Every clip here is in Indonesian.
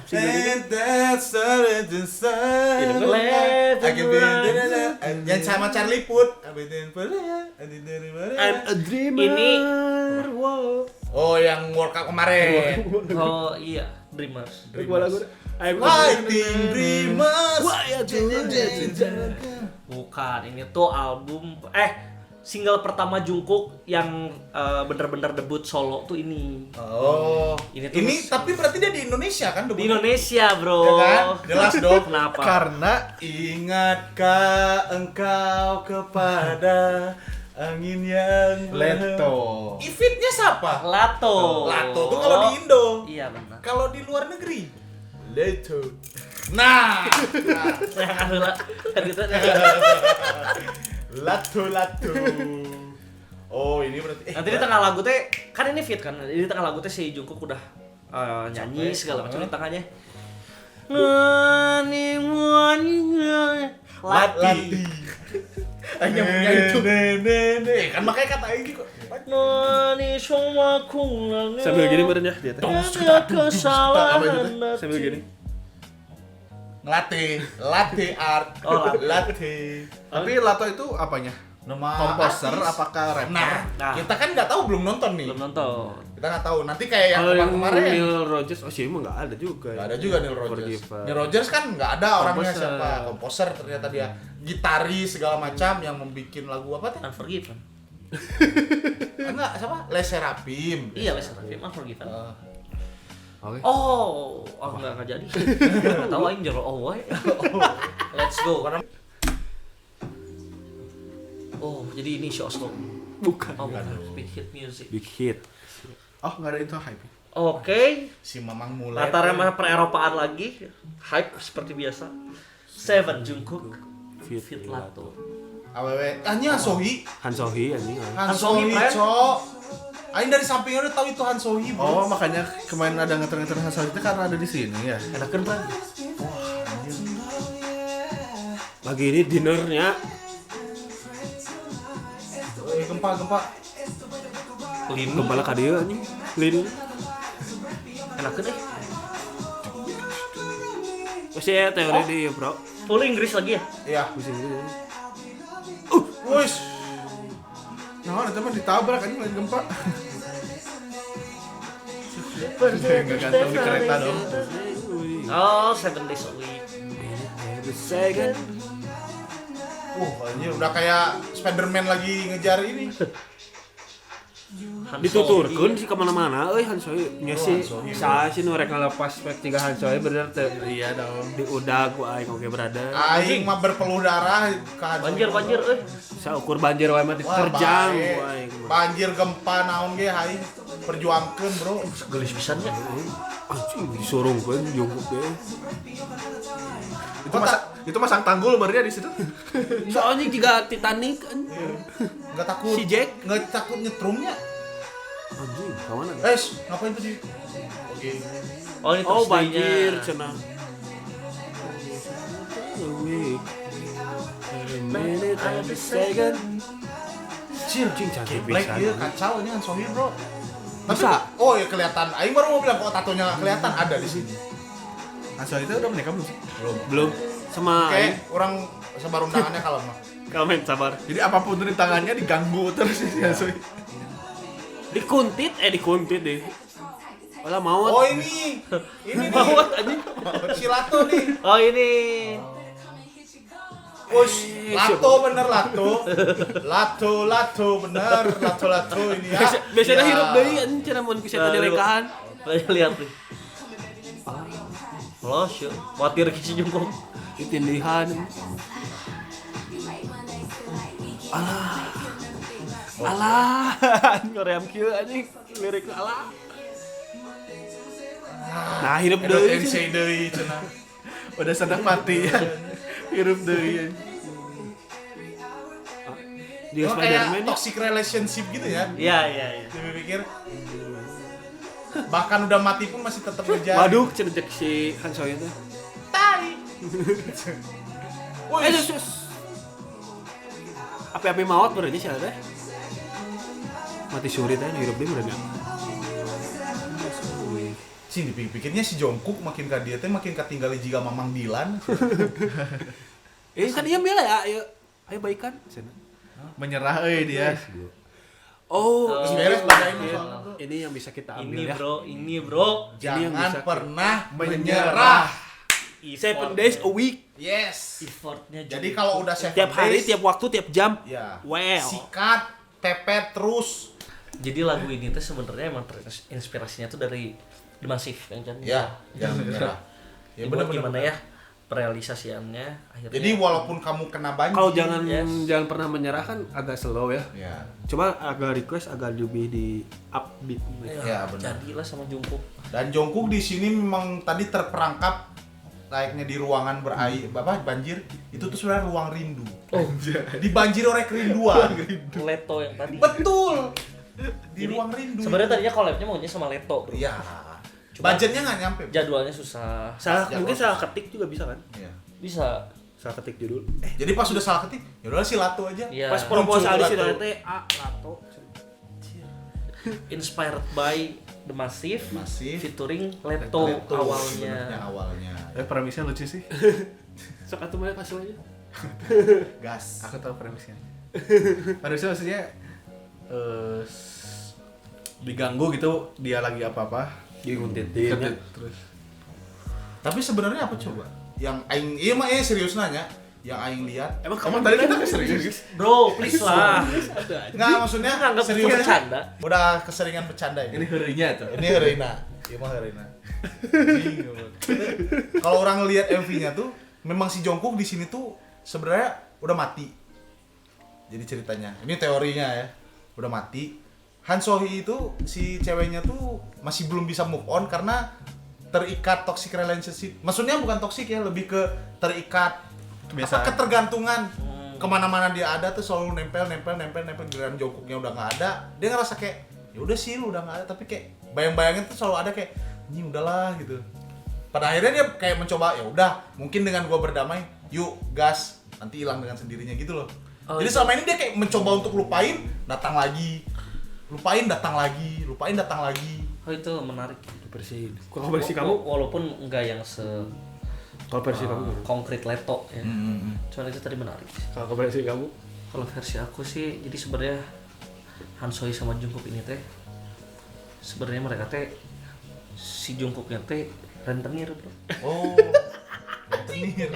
And that's yang sama Charlie Puth. I'm a dreamer. Ini wow. Oh, yang World Cup kemarin. oh iya, Dreamers. Fighting Dreamers. Wah, ya Bukan, ini tuh album single pertama Jungkook yang bener-bener debut solo tuh ini. Oh, Ini tuh tapi berarti dia di Indonesia kan? di Indonesia, bro. Ya kan? Jelas dong. Kenapa? Karena ingatkah engkau kepada angin yang Leto. Ifitnya siapa? Lato. Lato tuh kalau di Indo. Iya benar. Kalau di luar negeri, Leto. Nah, Yang adalah kan gitu. Lato. Oh, ini berarti Nanti di tengah lagu teh kan ini fit kan. Di tengah lagu teh si Jungkook udah nyanyi segala macam di tengahnya. Lati. Hanya punya itu. Kan makanya kata ini kok. Sambil gini badannya dia teh. Sambil gini. Latte art. Oh, latte. Tapi Lato itu apanya? Nama Komposer artis. apakah rapper? Nah, kita kan nggak tahu, belum nonton nih. Belum nonton. Kita nggak tahu. Nanti kayak yang Kalau yang kemarin. Neil Rogers, oh sih emang nggak ada juga. Nggak ada juga Neil Rogers. Forgiven. Neil Rogers kan nggak ada orangnya Komposer. siapa. Komposer ternyata dia. Gitaris segala macam yang membuat lagu apa tuh? Unforgiven. Enggak, siapa? Les Serafim. Iya, Les Serafim Unforgiven. Oke. Oh, enggak jadi. Enggak tahu aing jero oh we. Let's go. Oh, jadi ini show slow. Bukan. Oh, bukan. Big hit music. Big hit. Oh, nggak ada itu hype. Oke. Si Mamang mulai. Latarnya per-Eropaan lagi. Hype seperti biasa. Seven Jungkook Fit Lato. Awewe, hanya Sohi. Han Sohee anjing. Han Sohee, Sohi, friend. cok. Aing dari sampingnya udah tahu itu Han Sohi, bro. Oh, makanya kemarin ada ngeter-ngeter Han Sohee itu karena ada di sini ya. Enakeun, Bang. Pagi ini dinernya Gempa. Lin. kepala ka dieu anjing. Lin. Enakeun Masih ya teori di bro. Full Inggris lagi ya? Iya. Musim ini. Wis. Nah, nanti mah ditabrak anjing lagi gempa. Enggak gantung di kereta dong. Oh, 7 days a week. Second. Anjir udah kayak Spider-Man lagi ngejar ini. Han Dituturkeun Sohee. sih kemana-mana euy Han Sohee nya sih Han Sohee. saha sih nu rek ngalepas spek tiga Han Sohee bener teh iya dong di udah ku aing oke berada Aing mah berpeluh darah ke Han Sohee. Banjir euy. saukur banjir wae mah Wah, diterjang bae. ku aing mah Banjir gempa naon ge aing perjuangkeun, bro. Gelis pisannya. anjing disurungkeun Jungkook ge itu masang tanggul barunya di situ soalnya juga Titanic kan Enggak takut. Si Jack? Enggak takut nyetrumnya. anjing kawan Ngapain tuh di Oke. Oh, ini oh Thursday-nya. banjir cenah minute every second Cil, Cing, cantik Black pisan. dia kacau ini Han Sohee, bro. Bisa? Oh ya kelihatan. Aing baru mau bilang kok tatonya nggak kelihatan ada di sini. Asal itu udah menikah belum sih? Belum. Sama Kayak orang sebar undangannya kalau mah. Kamen sabar. Jadi apapun di tangannya diganggu terus sih Sohee. Dikuntit deh. Olah maut. Oh ini nih. Maut anjing. Si Lato nih. Oh, ini. Ush, Lato bener Lato. Lato bener. Lato ini ya. Biasanya Ya. hirup deui anjing cenah mun ku sia teh lekahan. Lihat nih. Los, yuk. Khawatir ke si Jungkook. Ditindihan. Alah. Ngoream kieu anjing lirik alah. Nah, hirup Edo deui. Tensei deui cenah. Udah sedang mati ya. Hirup deui. Dia Oh, kayak Spider-Man ya. toxic relationship gitu ya. Iya. Dia pikir bahkan udah mati pun masih tetap ngejar. Waduh, cedek si Han Sohee teh. Tai. Wih, Api-api maut berarti sih ada. Mati suri teh hirup deui berarti. Cing dipikir-pikirnya si Jungkook makin ka dia teh makin katinggali jiga Mamang Dilan. Kan dia bela ya, ayo baikan. Menyerah dia. Oh, Terus beres badain ini, soalnya, bro. ini yang bisa kita ambil Ini ya. bro. yang Jangan bisa pernah menyerah. 7 days a week. Yes. Effortnya Jadi kalau udah 7 Tiap hari, days, tiap waktu, tiap jam. ya. Well. Sikat, pepet terus. Jadi lagu ini tuh sebenarnya emang inspirasinya tuh dari The Massive yang kan. Ya, jangan menyerah. Ya benar gimana ya realisasiannya akhirnya. Jadi walaupun kamu kena banjir. Kalau jangan Yes. jangan pernah menyerah kan agak slow ya. Ya. Coba agak request agak lebih di upbeat. Ya, benar. Jadilah sama Jungkook. Dan Jungkook di sini memang tadi terperangkap layaknya di ruangan berair, banjir. Itu tuh sebenarnya ruang rindu. Oh, Dibanjiri oleh kerinduan. Leto yang tadi. Betul. Di Jadi, ruang rindu. Sebenarnya tadinya collabnya maunya sama Leto, bro. Iya. Cuma- Budgetnya nggak nyampe. Jadwalnya susah. Mungkin salah ketik juga bisa kan? Iya. Bisa. Salah ketik judul. Jadi pas sudah salah ketik, ya udahlah si Lato aja. Iya. Pas proposal di Muncul sini Lato. teh Lato. Inspired by The Massive, Massive. featuring Leto, sebenarnya awalnya. awalnya. Premisnya lucu sih. Sok atuh mana kasih aja. Gas. Aku tahu premisnya. Premisnya maksudnya diganggu gitu, dia lagi apa-apa. Nguntitin. Ketit terus. Tapi sebenarnya apa coba? Yang aing serius nanya, yang aing lihat. Emang tadi kita serius? Bro, please lah. Enggak, maksudnya Nganggap serius bercanda. Udah keseringan bercanda Ini ini. herinya tuh. Ini Herina. Iya mah Herina. Kalau orang lihat MV-nya tuh, memang si Jungkook di sini tuh sebenarnya udah mati. Jadi ceritanya, ini teorinya ya, udah mati. Han So-hee itu si ceweknya tuh masih belum bisa move on karena terikat toxic relationship. Maksudnya bukan toxic ya, lebih ke terikat Kebiasaan. ketergantungan. Kemana-mana dia ada tuh selalu nempel. Giliran Jungkooknya udah nggak ada, dia ngerasa kayak ya udah sih lu udah nggak ada, tapi kayak bayang-bayangin tuh selalu ada kayak ini udahlah gitu. Pada akhirnya dia kayak mencoba ya udah mungkin dengan gua berdamai, yuk gas, nanti hilang dengan sendirinya gitu loh. Oh, Jadi iya. selama ini dia kayak mencoba untuk lupain, datang lagi, lupain datang lagi. Oh itu menarik. Versi. Kalau versi kamu, Walaupun enggak yang kalau versi kamu. konkret Leto ya. Cuman itu tadi menarik. Kalau versi kamu, Kalau versi aku sih, jadi sebenarnya Han So-hee sama Jungkook ini teh sebenarnya mereka teh si Jungkooknya teh rentenir, bro. Oh. Rentenir.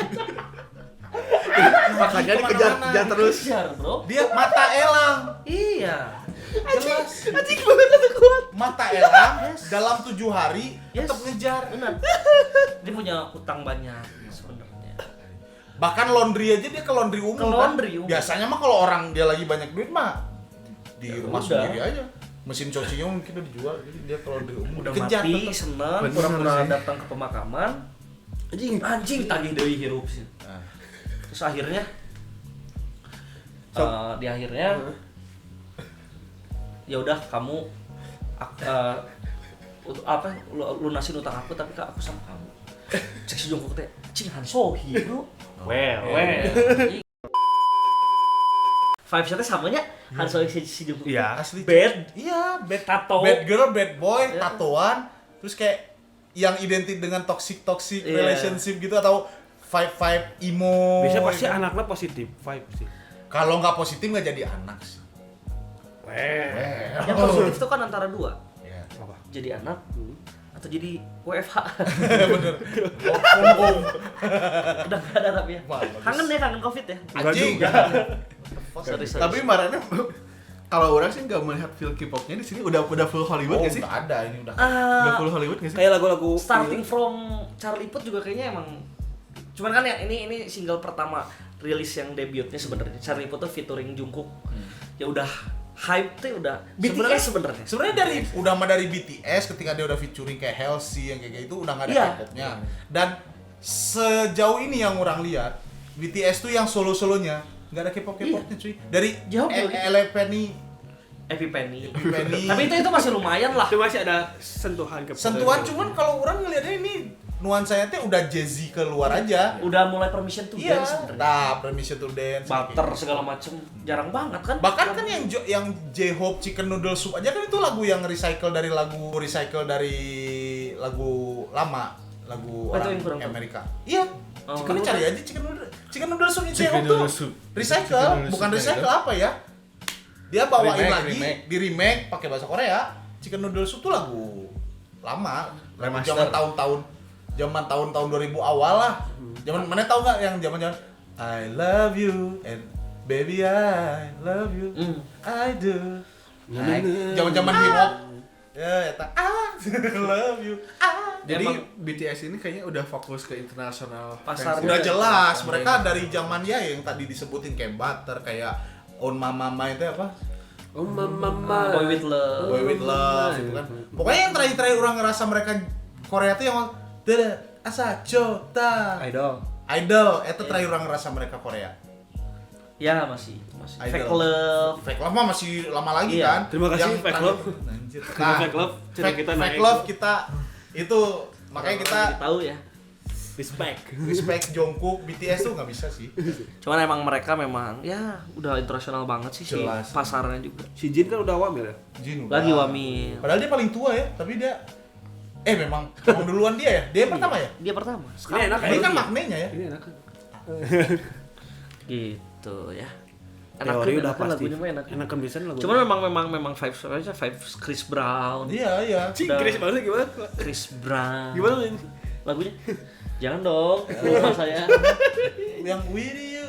makanya dikejar terus. Kejar, bro. Dia mata elang. Iya. Jelas. kuat. Mata elang dalam 7 hari Yes. tetap ngejar. Benar. Dia punya utang banyak sebenarnya. Bahkan laundry aja dia ke laundry umum. Ke laundry kan? umum. Biasanya mah kalau orang dia lagi banyak duit mah di Ya rumah udah. sendiri aja. Mesin cucinya mungkin udah dijual, jadi dia ke laundry umum. Udah Kejar mati, tetep. seneng, Bener pura-pura sih. datang ke pemakaman. Anjing tagih deui hirup sih. Nah, Terus akhirnya di akhirnya ya udah kamu lunasin utang aku tapi aku sama kamu. Cek si Jungkook teh, cing Han So-hee, bro. Well. Vibes-nya teh samanya Han So-hee si Jungkook. Iya. asli. Bad, Iya, bad tato. bad girl, bad boy, Ya. tatoan, terus kayak yang identik dengan toxic Iya. relationship gitu atau vibe emo. Biasanya pasti ya kan? anaknya positif vibe sih. Kalau nggak positif nggak jadi anak sih. Yang positif itu kan antara dua. Ya. Apa? Jadi anak atau jadi WFH. Bener. Oh. Udah nggak ada tapi ya. Wah, bagus. Kangen Covid ya. Anjing. Sorry. Tapi marahnya kalau orang sih nggak melihat feel K-popnya di sini udah full Hollywood Oh, nggak sih? nggak ada ini udah. Udah full Hollywood nggak sih? Kayak lagu-lagu Starting from Charlie Puth juga kayaknya emang cuman kan yang ini single pertama rilis yang debutnya sebenarnya Charlie Puth tuh featuring Jungkook. Ya udah hype tuh udah BTS sebenarnya. Sebenarnya dari BTS ketika dia udah featuring kayak Halsey yang kayak gitu udah nggak ada Iya. K-popnya. Dan sejauh ini yang orang lihat BTS tuh yang solo-solonya nggak ada K-popnya cuy. Dari Jauh gitu. Epiphany. Epiphany. Tapi itu masih lumayan lah. Itu masih ada sentuhan ke Sentuhan cuman kalau orang ngelihatnya ini nuansanya teh udah jazzy keluar aja. Udah mulai permission to Iya. dance sebenarnya. Nah, Permission to Dance. Butter segala macem jarang banget kan. Bahkan kan yang J-Hope Chicken Noodle Soup aja kan itu lagu yang recycle dari lagu lama, lagu Oh, itu orang yang kurang tahu. Amerika. Iya. Oh. Chicken noodle cari aja chicken noodle soup Chicken Itaewon noodle tuh. soup. Recycle, Chicken noodle bukan soup recycle itu. apa ya? Dia bawain Remake, lagi, remake. di remake pakai bahasa Korea. Chicken noodle soup tuh lagu lama, Remaster. zaman tahun 2000 awal lah. Zaman mana tahu nggak yang zaman I love you and baby I love you. I do. Zaman-zaman hip hop. Ya, eta love you. Jadi Emang- BTS ini kayaknya udah fokus ke internasional Pasar fans. Udah Iya. jelas mereka dari zaman ya yang tadi disebutin kayak Butter, kayak On Mama itu apa? Oh mama. Boy with Love. Boy with Love itu kan. Pokoknya yang terakhir orang ngerasa mereka Korea tuh yang Dada Asa Chota Idol. itu terakhir orang ngerasa mereka Korea. Ya masih. Idol. Fake Love. Fake Love mah masih lama lagi Iya. kan. Terima kasih, Yang Fake terakhir- Love. Anjir. Terima Fake Love, channel Fake, kita Fake naik. Love kita itu makanya kita tahu ya. Respect. respect Jungkook, BTS tuh nggak bisa sih. Cuman emang mereka memang ya udah internasional banget sih Jelas. si pasarnya juga. Si Jin kan udah wamil ya. Jin udah. Lagi wamil. Padahal dia paling tua ya, tapi dia memang duluan dia ya. Dia yang pertama ya. Dia pertama. Ini enak Ini kan maknanya ya. Ini enak kan. Gitu ya. Teori udah enakan pasti. lagunya mah enak. Enakan bisa lagu. Cuman memang vibes aja vibes Chris Brown. Iya. Cing, udah- Chris baru gimana? Chris Brown. Gimana ini? Lagunya? Jangan dong. Lupa saya. Yang with you.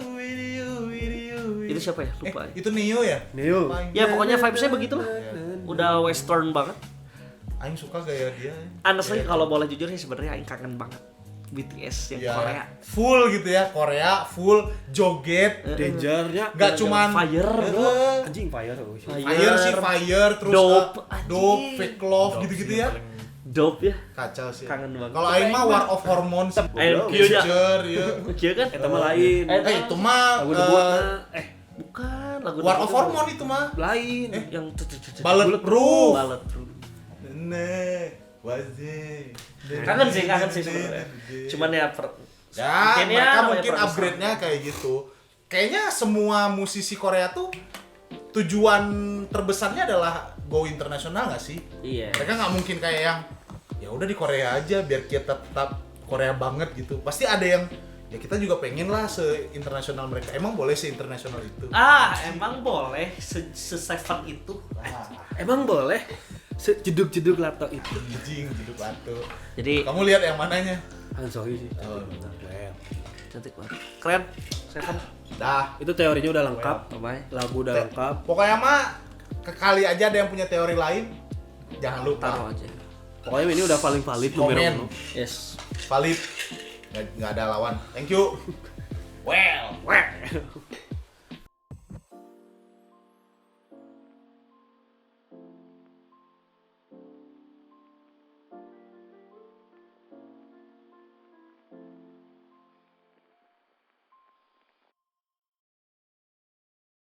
Itu siapa ya? Lupa. Itu Neo ya? Neo. Ya pokoknya vibesnya begitulah. Udah western banget. Aing suka gaya dia. Honestly kalau boleh jujur sih sebenarnya Aing kangen banget BTS yang Ya, Korea. full gitu ya, Korea full joget. Dangernya. Nggak cuman Fire, Anjing fire. Oh, shit. Fire sih fire terus Dope, dope, anjing. fake love gitu-gitu ya. Dope ya. Kacau sih. Kangen banget. Kalau Aing mah War of Hormones. Ayo, Q-nya. Future, ya. Kia kan? Eta mah lain. Itu mah Lagu debutna Bukan lagu War debut of itu. Hormone itu mah. lain. Yang Bulletproof. Bulletproof. Kangen Kangen sih sebenarnya. Cuman ya Ya, mungkin mereka namanya mungkin produser. upgrade-nya kayak gitu. Kayaknya semua musisi Korea tuh tujuan terbesarnya adalah go internasional nggak sih? Iya. Mereka nggak mungkin kayak yang ya udah di Korea aja biar kita tetap Korea banget gitu. Pasti ada yang ya kita juga pengen lah se-internasional mereka. Emang boleh se-internasional itu? Emang boleh se-seven itu. Emang boleh jeduk-jeduk lato itu. Jijing, jeduk batu. Jadi Kamu lihat yang mananya? Han Sohee sih. Oh, Well. cantik banget. Keren. Seven. dah. Itu teorinya udah lengkap. Bye. Lagu udah lengkap. Pokoknya mah kekali aja ada yang punya teori lain. Jangan lupa. Taruh aja. Pokoknya ini udah paling valid Komen. numero uno. Yes. Valid. Nggak ada lawan. Thank you. Well.